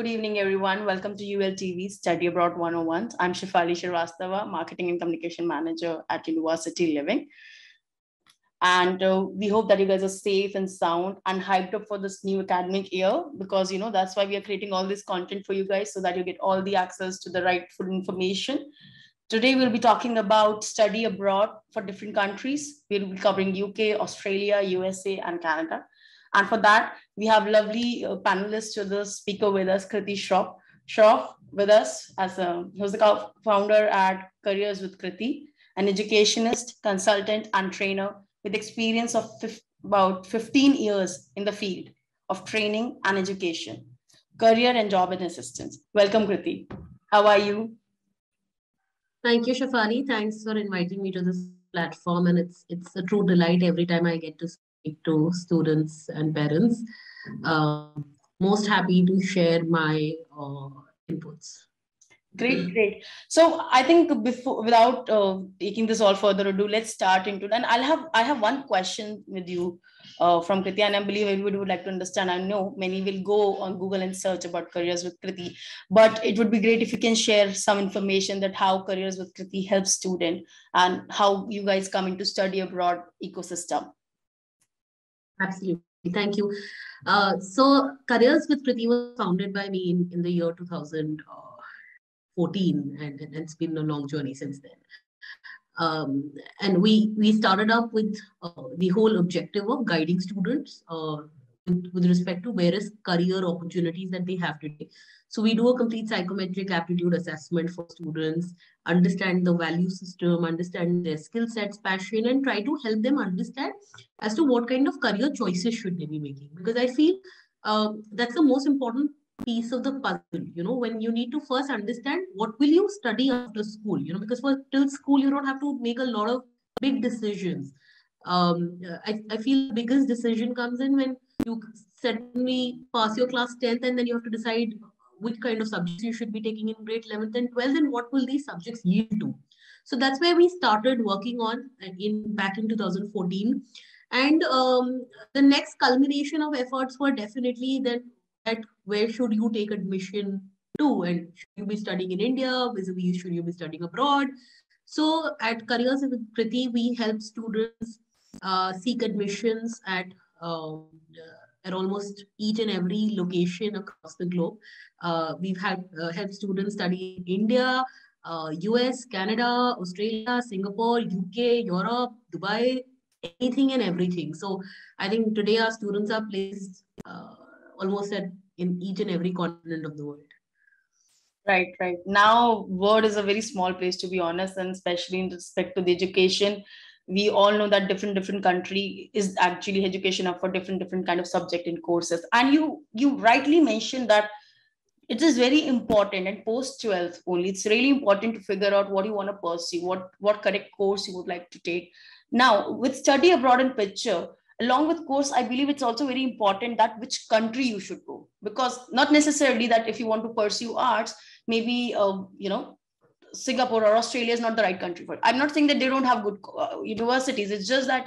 Good evening, everyone. Welcome to ULTV Study Abroad 101. I'm Shefali Shrivastava, Marketing and Communication Manager at University Living. And we hope that you guys are safe and sound and hyped up for this new academic year, because that's why we are creating all this content for you guys, so that you get all the access to the rightful information. Today, we'll be talking about study abroad for different countries. We'll be covering UK, Australia, USA, and Canada. And for that, we have lovely panelists to the speaker with us, Kriti Shroff. Shroff with us who's the co-founder at Careers with Kriti, an educationist, consultant, and trainer with experience of about 15 years in the field of training and education, career and job and assistance. Welcome, Kriti. How are you? Thank you, Shefali. Thanks for inviting me to this platform. And it's a true delight every time I get to speak to students and parents. Most happy to share my inputs. Great. So I think without taking this all further ado, let's start into it. And I have one question with you from Kriti, and I believe everybody would like to understand. I know many will go on Google and search about Careers with Kriti, but it would be great if you can share some information that how Careers with Kriti helps students and how you guys come into study abroad ecosystem. Absolutely. Thank you. So Careers with Kriti was founded by me in the year 2014, and it's been a long journey since then. And we started up with the whole objective of guiding students with respect to various career opportunities that they have today. So we do a complete psychometric aptitude assessment for students, understand the value system, understand their skill sets, passion, and try to help them understand as to what kind of career choices should they be making. Because I feel that's the most important piece of the puzzle, when you need to first understand what will you study after school, because till school, you don't have to make a lot of big decisions. I feel the biggest decision comes in when you suddenly pass your class 10th and then you have to decide which kind of subjects you should be taking in grade 11th and 12th and what will these subjects yield to. So that's where we started working on back in 2014. And the next culmination of efforts were definitely that where should you take admission to, and should you be studying in India, vis-a-vis should you be studying abroad. So at Careers with Kriti, we help students seek admissions at almost each and every location across the globe. We've had helped students study in India, US, Canada, Australia, Singapore, UK, Europe, Dubai, anything and everything. So I think today our students are placed almost in each and every continent of the world. Right. Now, world is a very small place, to be honest, and especially in respect to the education. We all know that different country is actually education up for different kind of subject and courses. And you rightly mentioned that it is very important, and post 12th only, it's really important to figure out what you want to pursue, what correct course you would like to take. Now, with study abroad in picture, along with course, I believe it's also very important that which country you should go, because not necessarily that if you want to pursue arts, maybe Singapore or Australia is not the right country for it. I'm not saying that they don't have good universities. It's just that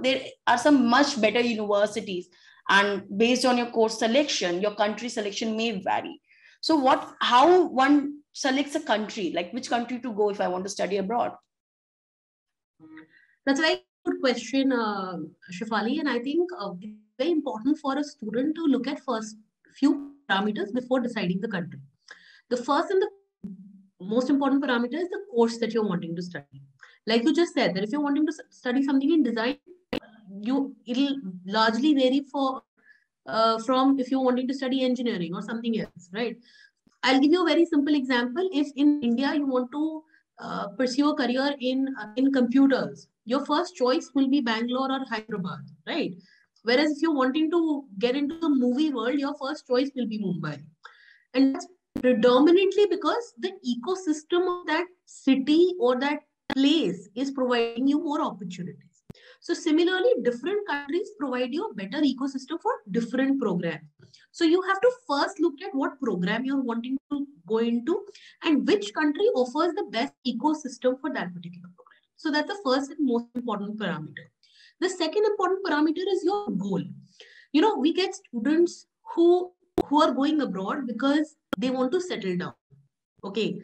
there are some much better universities, and based on your course selection, your country selection may vary. So how one selects a country, like which country to go if I want to study abroad? That's a very good question, Shefali. And I think it's very important for a student to look at first few parameters before deciding the country. The first and the most important parameter is the course that you're wanting to study. Like you just said, that if you're wanting to study something in design, it'll largely vary from if you're wanting to study engineering or something else, right? I'll give you a very simple example. If in India you want to pursue a career in computers, your first choice will be Bangalore or Hyderabad, right? Whereas if you're wanting to get into the movie world, your first choice will be Mumbai. And that's predominantly because the ecosystem of that city or that place is providing you more opportunities. So similarly, different countries provide you a better ecosystem for different programs. So you have to first look at what program you're wanting to go into and which country offers the best ecosystem for that particular program. So that's the first and most important parameter. The second important parameter is your goal. We get students who who are going abroad because they want to settle down. Okay.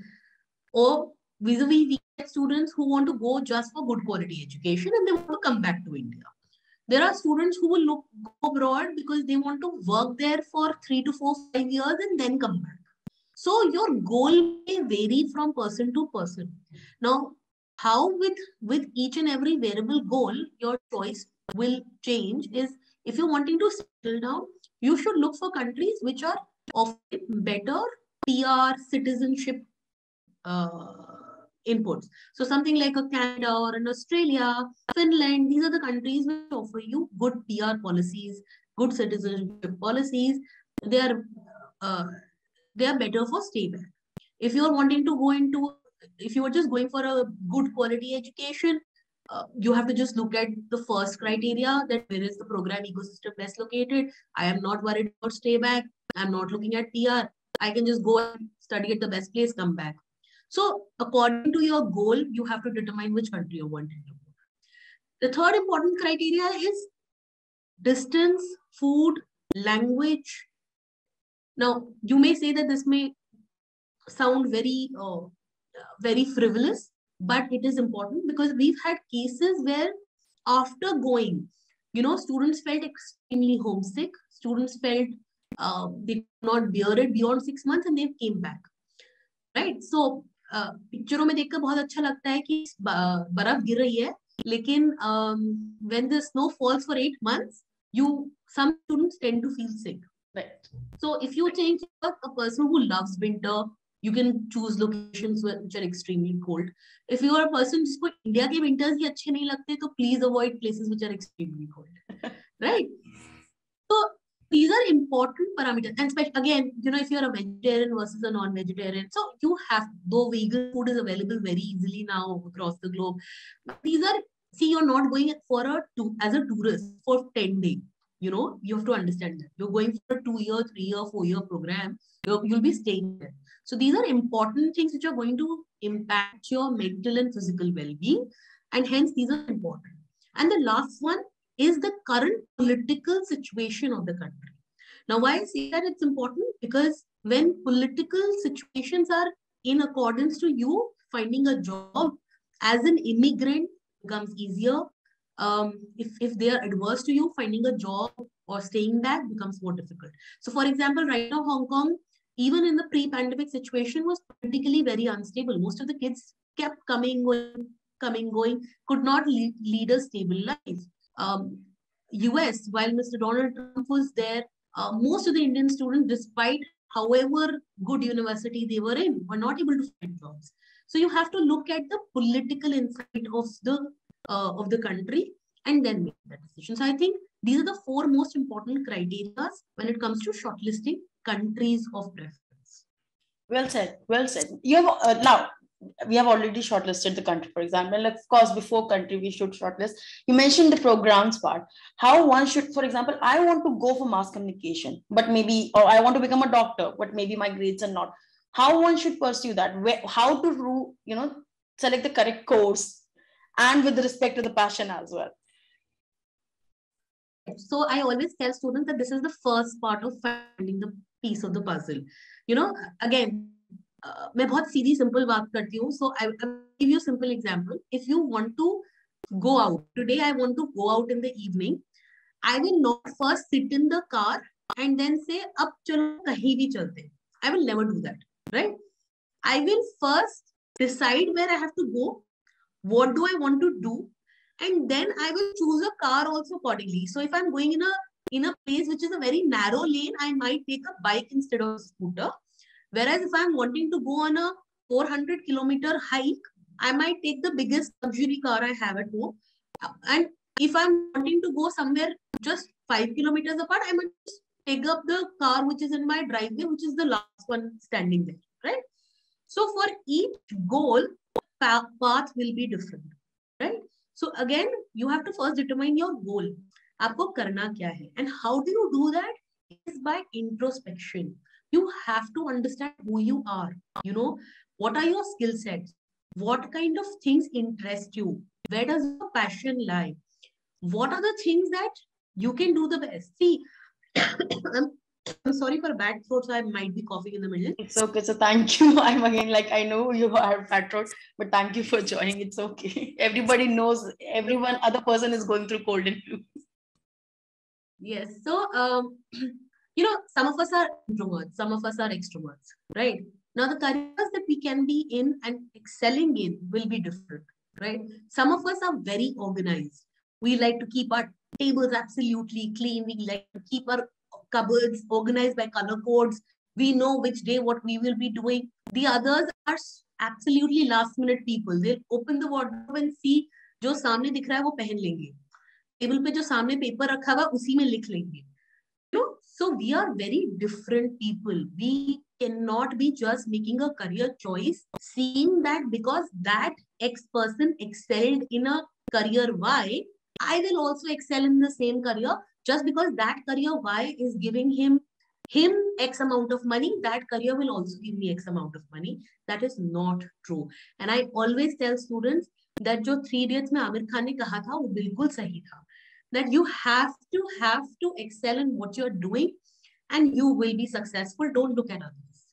Or vis-a-vis, we get students who want to go just for good quality education and they want to come back to India. There are students who will go abroad because they want to work there for 3 to 4, 5 years and then come back. So your goal may vary from person to person. Now, how with each and every variable goal, your choice will change is if you're wanting to settle down, you should look for countries which are offering better PR citizenship inputs. So something like a Canada or an Australia, Finland, these are the countries which offer you good PR policies, good citizenship policies. They are uh, they are better for stay back. If you are wanting to go into, if you are just going for a good quality education, you have to just look at the first criteria, that where is the program ecosystem best located. I am not worried about stay back. I'm not looking at PR. I can just go and study at the best place, come back. So according to your goal, you have to determine which country you want to go. The third important criteria is distance, food, language. Now, you may say that this may sound very frivolous, but it is important because we've had cases where after going, students felt extremely homesick. Students felt they could not bear it beyond 6 months and they came back. Right? So, पिक्चरों में देखकर बहुत अच्छा लगता है कि बर्फ गिर रही है, लेकिन when the snow falls for 8 months, some students tend to feel sick. Right. So if you think you're a person who loves winter, you can choose locations which are extremely cold. If you are a person जिसको India के winters ही अच्छे नहीं लगते, तो please avoid places which are extremely cold. Right? So these are important parameters. And especially, again, if you're a vegetarian versus a non-vegetarian, so you have, though vegan food is available very easily now across the globe, these are, see, you're not going as a tourist for 10 days. You have to understand that. You're going for a 2-year, 3-year, 4-year program. You'll be staying there. So these are important things which are going to impact your mental and physical well-being. And hence, these are important. And the last one is the current political situation of the country. Now, why I say that it's important? Because when political situations are in accordance to you, finding a job as an immigrant becomes easier. If they are adverse to you, finding a job or staying back becomes more difficult. So, for example, right now, Hong Kong, even in the pre-pandemic situation, was politically very unstable. Most of the kids kept coming, going, could not lead a stable life. US, while Mr. Donald Trump was there, most of the Indian students, despite however good university they were in, were not able to find jobs. So you have to look at the political insight of the country and then make that decision. So I think these are the 4 most important criteria when it comes to shortlisting countries of preference. Well said. Well said. You have now we have already shortlisted the country, for example. Of course, before country, we should shortlist. You mentioned the programs part. How one should, for example, I want to go for mass communication, but maybe, or I want to become a doctor, but maybe my grades are not. How one should pursue that? How to, select the correct course, and with respect to the passion as well. So I always tell students that this is the first part of finding the piece of the puzzle. Again, मैं बहुत सीधी simple बात करती हूँ. So I will give you a simple example. If you want to go out today, I want to go out in the evening. I will not first sit in the car and then say, अब चलो कहीं भी चलते. I will never do that, right? I will first decide where I have to go. What do I want to do? And then I will choose a car also accordingly. So if I'm going in a place which is a very narrow lane, I might take a bike instead of a scooter. Whereas if I'm wanting to go on a 400-kilometer hike, I might take the biggest luxury car I have at home. And if I'm wanting to go somewhere just 5 kilometers apart, I might just take up the car which is in my driveway, which is the last one standing there, right? So for each goal, path will be different, right? So again, you have to first determine your goal. आपको करना क्या है? And how do you do that? Is by introspection. You have to understand who you are. What are your skill sets? What kind of things interest you? Where does your passion lie? What are the things that you can do the best? See, I'm sorry for a bad throat, so I might be coughing in the middle. It's okay. So thank you. I'm again like, I know you are fat throat, but thank you for joining. It's okay. Everybody knows, everyone, other person is going through cold and flu. Yes. So, some of us are introverts, some of us are extroverts, right? Now, the careers that we can be in and excelling in will be different, right? Some of us are very organized. We like to keep our tables absolutely clean. We like to keep our cupboards organized by color codes. We know which day what we will be doing. The others are absolutely last minute people. They'll open the wardrobe and see जो सामने दिख रहा है वो पहन लेंगे, table पे जो सामने पेपर रखा हुआ उसी में लिख लेंगे. So we are very different people. We cannot be just making a career choice seeing that because that X person excelled in a career Y, I will also excel in the same career. Just because that career Y is giving him X amount of money, that career will also give me X amount of money. That is not true. And I always tell students that जो 3 Idiots में आमिर खान ने कहा था वो बिल्कुल सही था. That you have to excel in what you're doing and you will be successful. Don't look at others.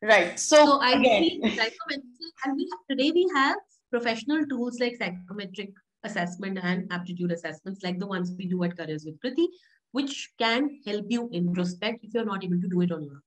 Right. So I again, feel psychometric, and today we have professional tools like psychometric assessment and aptitude assessments like the ones we do at Careers with Kriti, which can help you introspect if you're not able to do it on your own.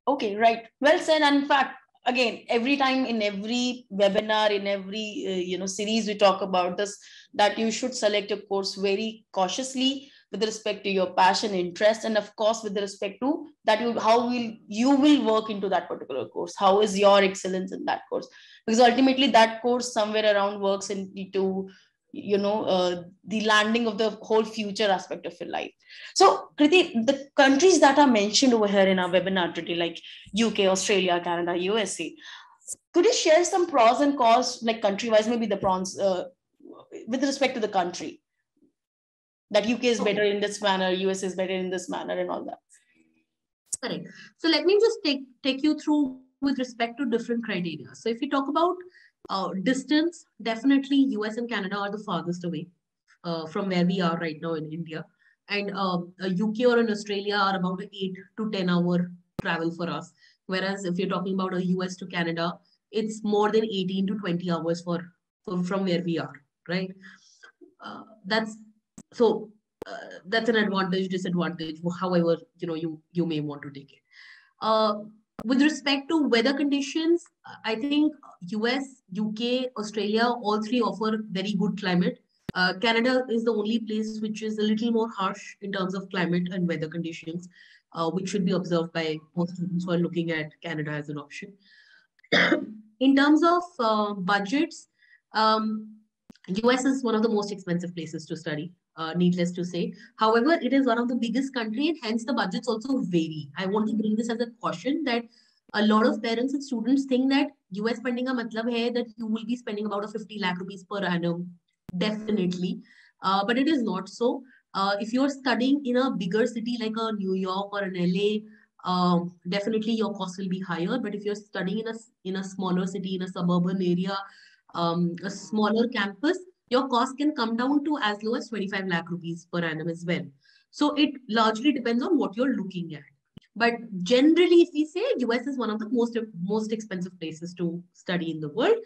Okay, right. Well said. And in fact, again, every time in every webinar, in every series, we talk about this, that you should select your course very cautiously with respect to your passion, interest, and of course, with respect to that how you will work into that particular course. How is your excellence in that course? Because ultimately, that course somewhere around works into the landing of the whole future aspect of your life. So, Kriti, the countries that are mentioned over here in our webinar today, like UK, Australia, Canada, USA, could you share some pros and cons, like country-wise, maybe the pros with respect to the country? That UK is better in this manner, US is better in this manner, and all that. Correct. So let me just take you through with respect to different criteria. So if you talk about distance, definitely US and Canada are the farthest away from where we are right now in India. And UK or in Australia are about an 8 to 10 hour travel for us. Whereas if you're talking about a US to Canada, it's more than 18 to 20 hours from where we are, right? That's an advantage, disadvantage, however, you may want to take it. With respect to weather conditions, I think US, UK, Australia, all three offer very good climate. Canada is the only place which is a little more harsh in terms of climate and weather conditions, which should be observed by most students who are looking at Canada as an option. In terms of budgets, US is one of the most expensive places to study, needless to say. However, it is one of the biggest country and hence the budgets also vary. I want to bring this as a caution that a lot of parents and students think that US funding ka matlab hai that you will be spending about 50 lakh rupees per annum. Definitely. But it is not so. If you're studying in a bigger city like a New York or an LA, definitely your cost will be higher. But if you're studying in a smaller city, in a suburban area, a smaller campus, your cost can come down to as low as 25 lakh rupees per annum as well. So it largely depends on what you're looking at. But generally, if we say US is one of the most expensive places to study in the world,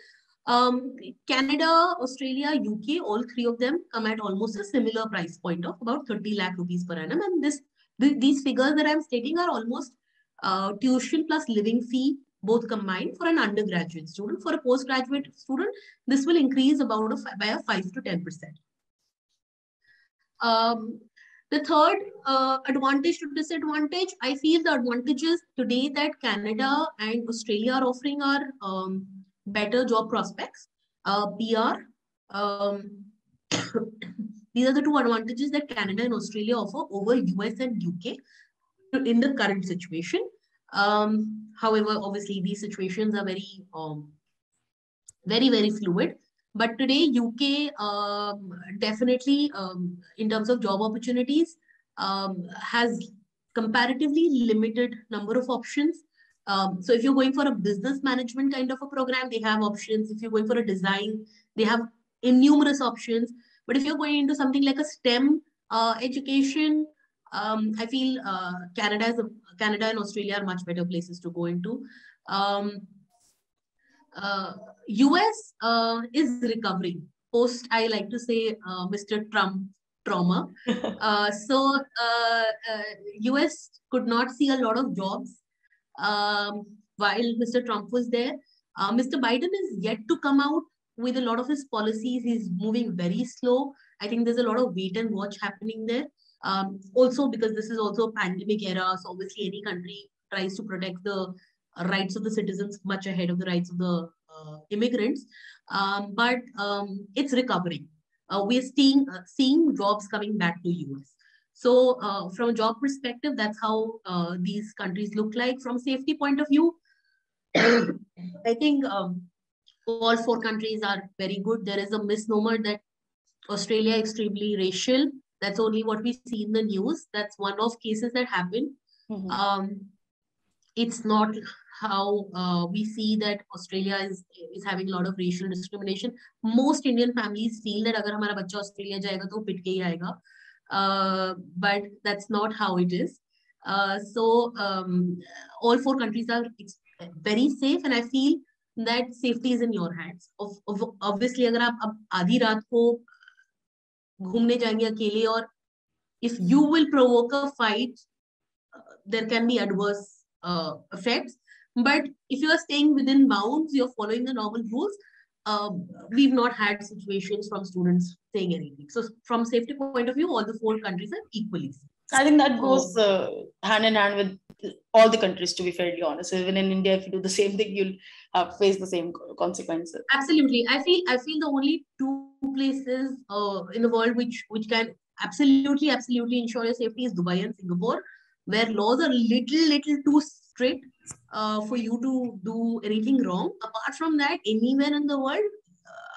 Canada, Australia, UK, all three of them come at almost a similar price point of about 30 lakh rupees per annum. And these figures that I'm stating are almost tuition plus living fee both combined for an undergraduate student. For a postgraduate student, this will increase by a 5 to 10%. The third advantage to disadvantage, I feel the advantages today that Canada and Australia are offering are better job prospects, PR. These are the two advantages that Canada and Australia offer over US and UK in the current situation. However, obviously, these situations are very, very fluid. But today, UK definitely, in terms of job opportunities, has comparatively limited number of options. So if you're going for a business management kind of a program, they have options. If you're going for a design, they have innumerous options. But if you're going into something like a STEM education, I feel Canada and Australia are much better places to go into. US is recovering post, I like to say, Mr. Trump trauma. US could not see a lot of jobs while Mr. Trump was there. Mr. Biden is yet to come out with a lot of his policies. He's moving very slow. I think there's a lot of wait and watch happening there. Also, because this is also a pandemic era, so obviously any country tries to protect the rights of the citizens much ahead of the rights of the immigrants. But it's recovering. We're seeing jobs coming back to US. So from a job perspective, that's how these countries look like. From safety point of view, I think all four countries are very good. There is a misnomer that Australia is extremely racial. That's only what we see in the news. That's one of cases that happen. It's not how we see that Australia is having a lot of racial discrimination. Most Indian families feel that agar hamara bachcha Australia jayega to pit ke hi aayega. But that's not how it is. All four countries are very safe, and I feel that safety is in your hands. Obviously, agar aap आधी रात को घूमने जाएंगे अकेले, और if you will provoke a fight, there can be adverse effects. But if you are staying within bounds, you're following the normal rules. We've not had situations from students saying anything. So from safety point of view, all the four countries are equally safe. I think that goes hand in hand with all the countries, to be fairly honest. Even in India, if you do the same thing, you'll face the same consequences. Absolutely. I feel the only two places in the world which can absolutely ensure your safety is Dubai and Singapore, where laws are little too strict for you to do anything wrong. Apart from that, anywhere in the world,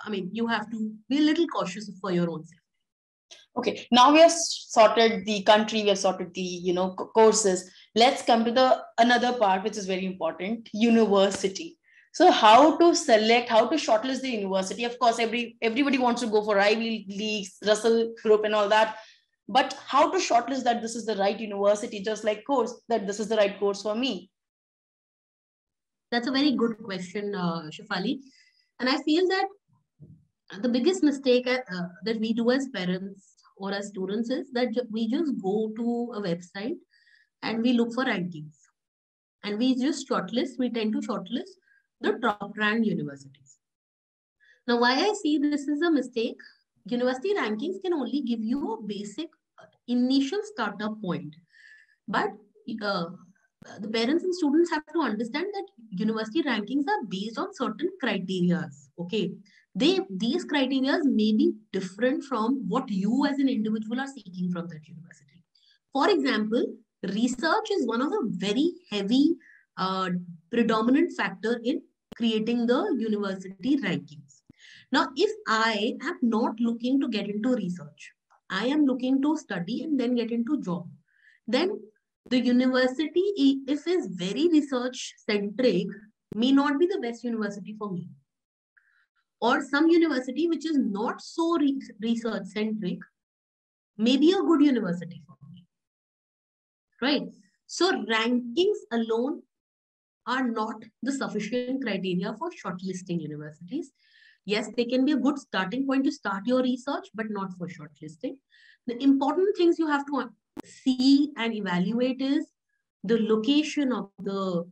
I mean, you have to be a little cautious for your own safety. Okay, now we have sorted the country, we have sorted the courses. Let's come to the another part which is very important: university. So how to select, how to shortlist the university? Of course, everybody wants to go for Ivy Leagues, Russell Group, and all that. But how to shortlist that this is the right university, just like course, that this is the right course for me? That's a very good question, Shefali. And I feel that the biggest mistake that we do as parents or as students is that we just go to a website and we look for rankings. And we just shortlist, we tend to shortlist the top ranked universities. Now, why I see this is a mistake, university rankings can only give you a basic initial startup point. But the parents and students have to understand that university rankings are based on certain criteria. Okay, these criteria may be different from what you as an individual are seeking from that university. For example, research is one of the very heavy predominant factor in creating the university rankings. Now, if I am not looking to get into research, I am looking to study and then get into job, then the university, if it's very research centric, may not be the best university for me. Or some university which is not so research centric may be a good university for me. Right? So rankings alone are not the sufficient criteria for shortlisting universities. Yes, they can be a good starting point to start your research, but not for shortlisting. The important things you have to see and evaluate is the location of the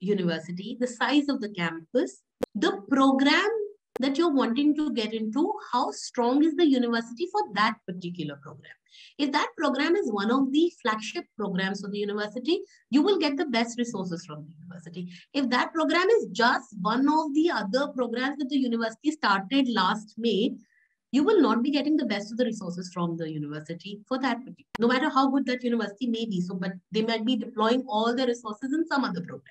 university, the size of the campus, the program that you're wanting to get into, how strong is the university for that particular program. If that program is one of the flagship programs of the university, you will get the best resources from the university. If that program is just one of the other programs that the university started last May, you will not be getting the best of the resources from the university for that, no matter how good that university may be. So, but they might be deploying all their resources in some other program.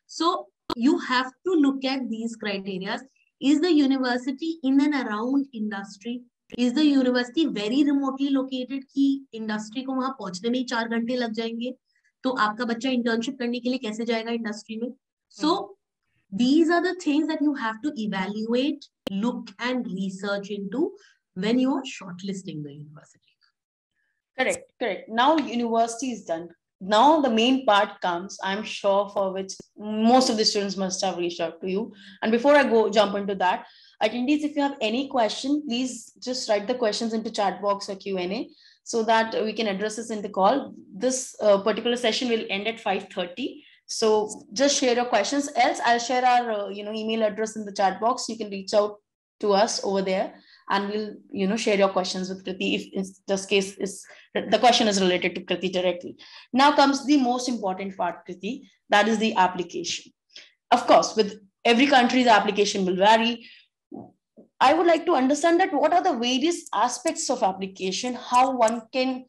So you have to look at these criteria. Is the university in and around industry? Is the university very remotely located कि industry को वहाँ पहुँचने में ही 4 घंटे लग जाएंगे? तो आपका बच्चा internship करने के लिए कैसे जाएगा industry में? So these are the things that you have to evaluate, look and research into when you are shortlisting the university. Correct, correct. Now university is done. Now the main part comes, I'm sure, for which most of the students must have reached out to you. And before I go jump into that, attendees, if you have any question, please just write the questions into chat box or Q&A so that we can address this in the call. This particular session will end at 5:30. So just share your questions. Else, I'll share our email address in the chat box. You can reach out to us over there, and we'll share your questions with Kriti if in this case is the question is related to Kriti directly. Now comes the most important part, Kriti, that is the application. Of course, with every country, the application will vary. I would like to understand that what are the various aspects of application, how one can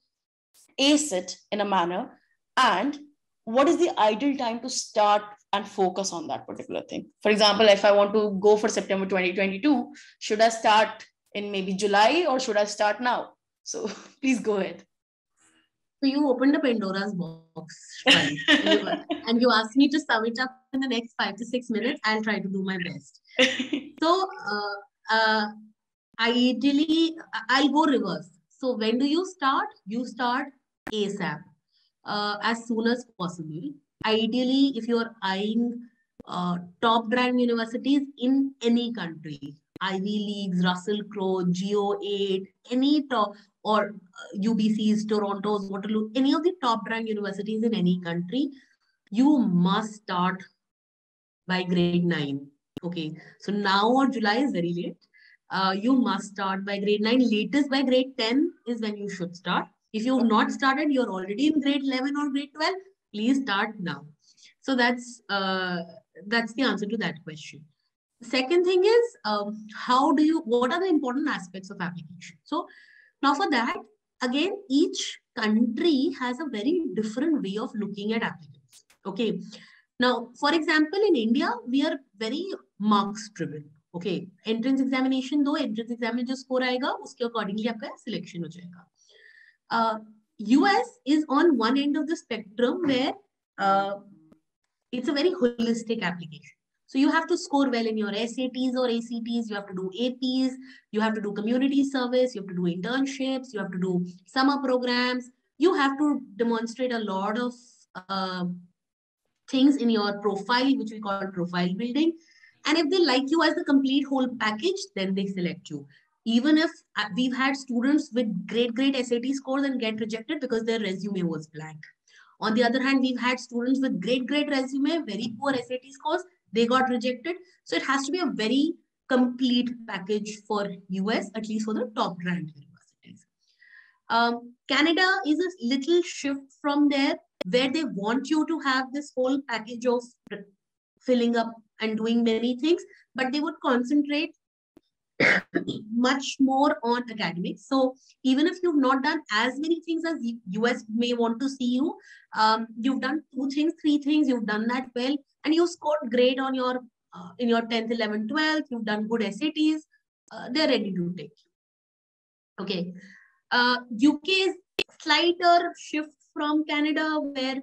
ace it in a manner, and what is the ideal time to start and focus on that particular thing. For example, if I want to go for September 2022, should I start in maybe July or should I start now? So please go ahead. So you opened a Pandora's box, and you asked me to sum it up in the next 5 to 6 minutes. I'll try to do my best. So ideally, I'll go reverse. So when do you start? You start ASAP, as soon as possible. Ideally, if you're eyeing top brand universities in any country, Ivy Leagues, Russell Crowe, Geo8, any top, or UBCs, Toronto's, Waterloo, any of the top brand universities in any country, you must start by grade 9. Okay, so now or July is very late. You must start by grade 9. Latest by grade 10 is when you should start. If you've not started, you're already in grade 11 or grade 12, please start now. So that's the answer to that question. The second thing is, what are the important aspects of application? So now for that, again, each country has a very different way of looking at applicants. Okay. Now, for example, in India, we are very marks driven. Okay. Entrance examination, though, entrance exam में जो score आएगा, उसके accordingly आपका selection हो जाएगा. US is on one end of the spectrum where it's a very holistic application. So you have to score well in your SATs or ACTs, you have to do APs, you have to do community service, you have to do internships, you have to do summer programs, you have to demonstrate a lot of things in your profile, which we call profile building. And if they like you as the complete whole package, then they select you. Even if we've had students with great SAT scores and get rejected because their resume was blank. On the other hand, we've had students with great resume, very poor SAT scores, they got rejected. So it has to be a very complete package for US, at least for the top ranked universities. Canada is a little shift from there, where they want you to have this whole package of filling up and doing many things, but they would concentrate much more on academics. So even if you've not done as many things as US may want to see you, you've done 2 things, 3 things, you've done that well, and you scored great on your in your 10th, 11th, 12th, you've done good SATs, they're ready to take you. Okay. UK is slighter shift from Canada, where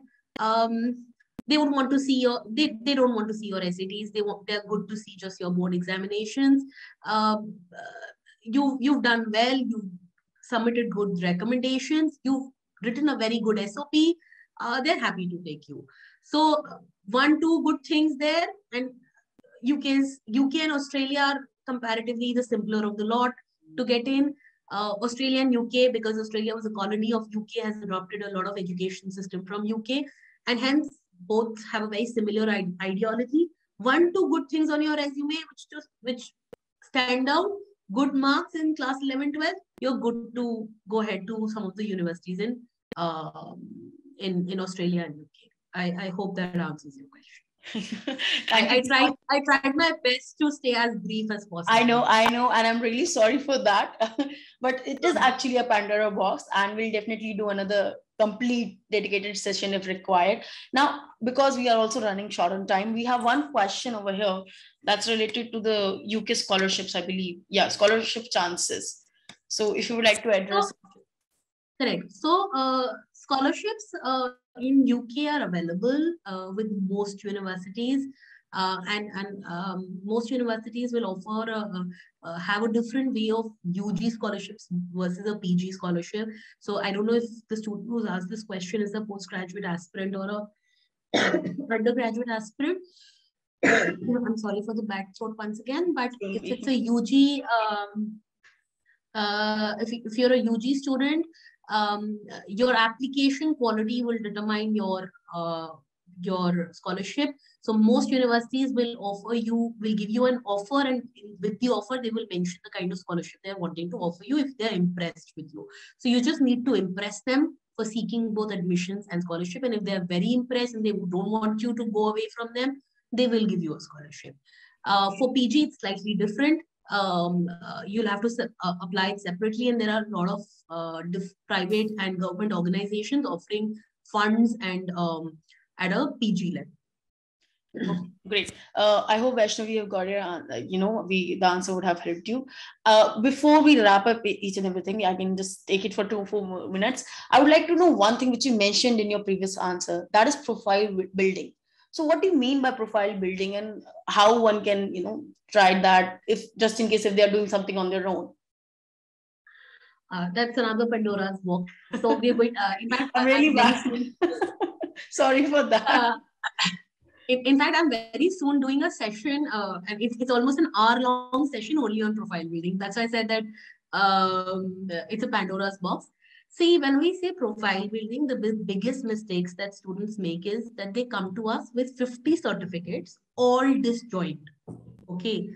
they would want to see your, they don't want to see your SATs. They're good to see just your board examinations. You've done well. You've submitted good recommendations. You've written a very good SOP. They're happy to take you. So 1-2 good things there. And UK and Australia are comparatively the simpler of the lot to get in. Australia and UK, because Australia was a colony of UK, has adopted a lot of education system from UK, and hence both have a very similar ideology. 1-2 good things on your resume, which stand out, good marks in class 11, 12, you're good to go ahead to some of the universities in Australia and UK. I hope that answers your question. I tried my best to stay as brief as possible. I know, and I'm really sorry for that. But it is actually a Pandora box, and we'll definitely do another complete dedicated session if required. Now, because we are also running short on time, we have one question over here that's related to the UK scholarships, I believe. Yeah, scholarship chances. So if you would like to address. Correct. So scholarships in UK are available with most universities. Most universities will offer have a different way of UG scholarships versus a PG scholarship. So I don't know if the student who's asked this question is a postgraduate aspirant or a undergraduate aspirant. I'm sorry for the bad throat once again, but if it's a UG, if you're a UG student, your application quality will determine your scholarship. So most universities will give you an offer, and with the offer, they will mention the kind of scholarship they're wanting to offer you if they're impressed with you. So you just need to impress them for seeking both admissions and scholarship. And if they're very impressed and they don't want you to go away from them, they will give you a scholarship. For PG, it's slightly different. You'll have to apply it separately, and there are a lot of private and government organizations offering funds and at a PG level. Okay, great. I hope Vaishnavi, you've got your, the answer would have helped you. Before we wrap up each and everything, I can just take it for 4 more minutes. I would like to know one thing which you mentioned in your previous answer, that is profile building. So what do you mean by profile building, and how one can, try that if just in case if they are doing something on their own? That's another Pandora's box. So we're going, in fact, I'm really bad. Sorry for that. In fact, I'm very soon doing a session, and it's almost an hour-long session only on profile building. That's why I said that it's a Pandora's box. See, when we say profile building, the biggest mistakes that students make is that they come to us with 50 certificates, all disjoint. Okay.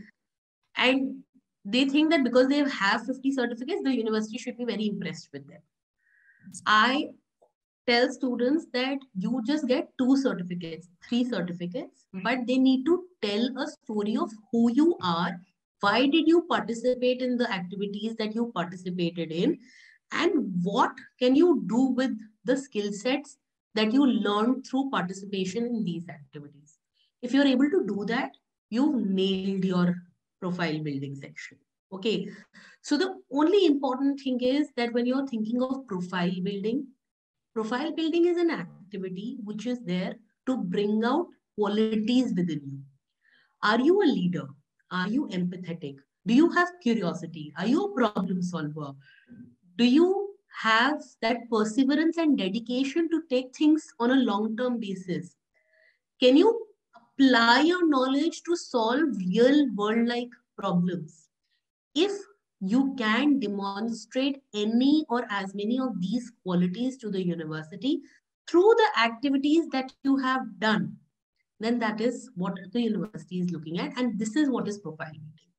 And they think that because they have 50 certificates, the university should be very impressed with them. I tell students that you just get 2 certificates, 3 certificates, but they need to tell a story of who you are, why did you participate in the activities that you participated in, and what can you do with the skill sets that you learned through participation in these activities. If you're able to do that, you've nailed your profile building section. Okay. So the only important thing is that when you're thinking of profile building is an activity which is there to bring out qualities within you. Are you a leader? Are you empathetic? Do you have curiosity? Are you a problem solver? Do you have that perseverance and dedication to take things on a long-term basis? Can you apply your knowledge to solve real world-like problems? If you can demonstrate any or as many of these qualities to the university through the activities that you have done, then that is what the university is looking at. And this is what is profile building.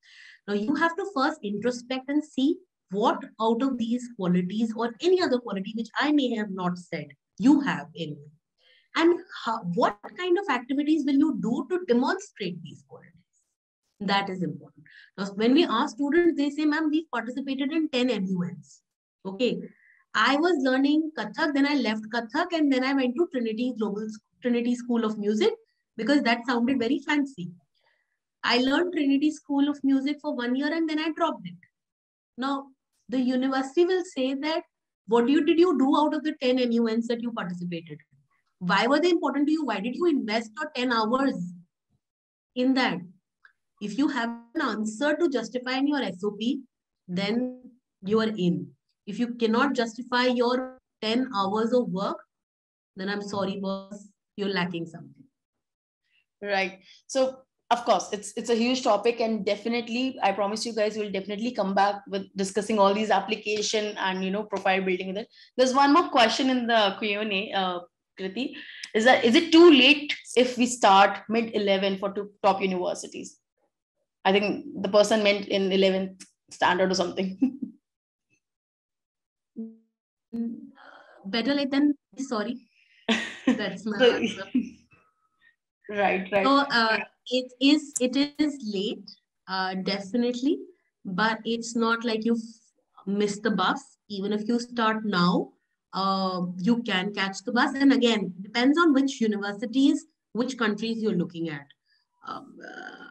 Now you have to first introspect and see what out of these qualities or any other quality which I may have not said, you have in you. And what kind of activities will you do to demonstrate these qualities? That is important. Now, when we ask students, they say, ma'am, we participated in 10 MUNs. Okay. I was learning Kathak, then I left Kathak, and then I went to Trinity School of Music because that sounded very fancy. I learned Trinity School of Music for 1 year and then I dropped it. Now, the university will say that, what did you do out of the 10 MUNs that you participated? Why were they important to you? Why did you invest your 10 hours in that? If you have an answer to justify in your SOP, then you are in. If you cannot justify your 10 hours of work, then I'm sorry, boss, you're lacking something. Right. So, of course, it's a huge topic, and definitely, I promise you guys, we'll definitely come back with discussing all these application and profile building with it. There's one more question in the Q&A, Kriti. Is it too late if we start mid-11 for top universities? I think the person meant in 11th standard or something. Better late than sorry. That's my answer. Right. So it is late, definitely, but it's not like you've missed the bus. Even if you start now, you can catch the bus. And again, depends on which universities, which countries you're looking at.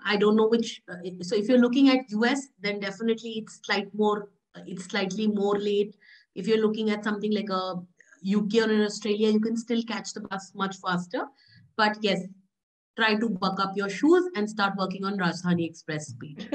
I don't know which. So if you're looking at US, then definitely it's slightly more late. If you're looking at something like a UK or in Australia, you can still catch the bus much faster. But yes, try to buck up your shoes and start working on Rajdhani Express speed.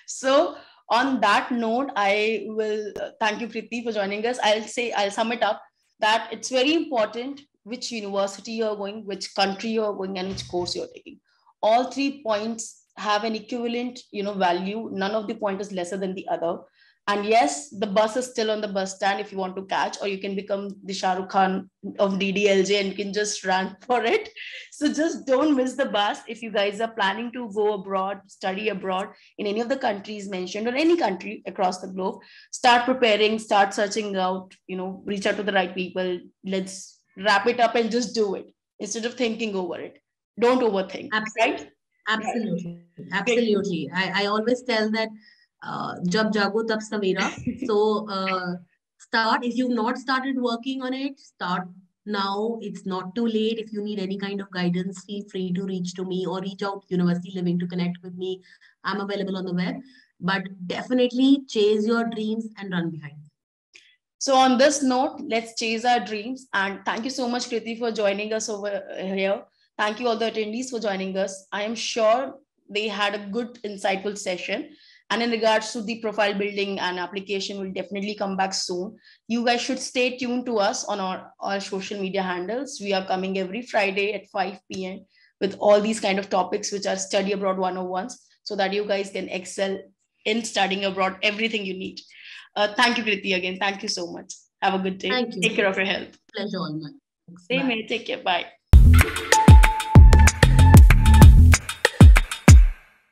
So on that note, I will thank you, Preeti, for joining us. I'll sum it up that it's very important which university you're going, which country you're going, and which course you're taking. All 3 points have an equivalent, value. None of the point is lesser than the other. And yes, the bus is still on the bus stand if you want to catch, or you can become the Shah Rukh Khan of DDLJ and you can just run for it. So just don't miss the bus. If you guys are planning to go abroad, study abroad in any of the countries mentioned or any country across the globe, start preparing, start searching out, reach out to the right people. Let's wrap it up and just do it instead of thinking over it. Don't overthink. Absolutely. Right? Absolutely. Absolutely. I always tell that jab jago tab savera. So start, if you've not started working on it, start now. It's not too late. If you need any kind of guidance, feel free to reach to me or reach out to University Living to connect with me. I'm available on the web. But definitely chase your dreams and run behind. So on this note, let's chase our dreams. And thank you so much, Kriti, for joining us over here. Thank you all the attendees for joining us. I am sure they had a good, insightful session. And in regards to the profile building and application, we'll definitely come back soon. You guys should stay tuned to us on our social media handles. We are coming every Friday at 5 p.m. with all these kind of topics, which are study abroad 101s, so that you guys can excel in studying abroad, everything you need. Thank you, Kriti, again. Thank you so much. Have a good day. Thank you. Take care of your health. Pleasure all mine. Same here. Take care. Bye.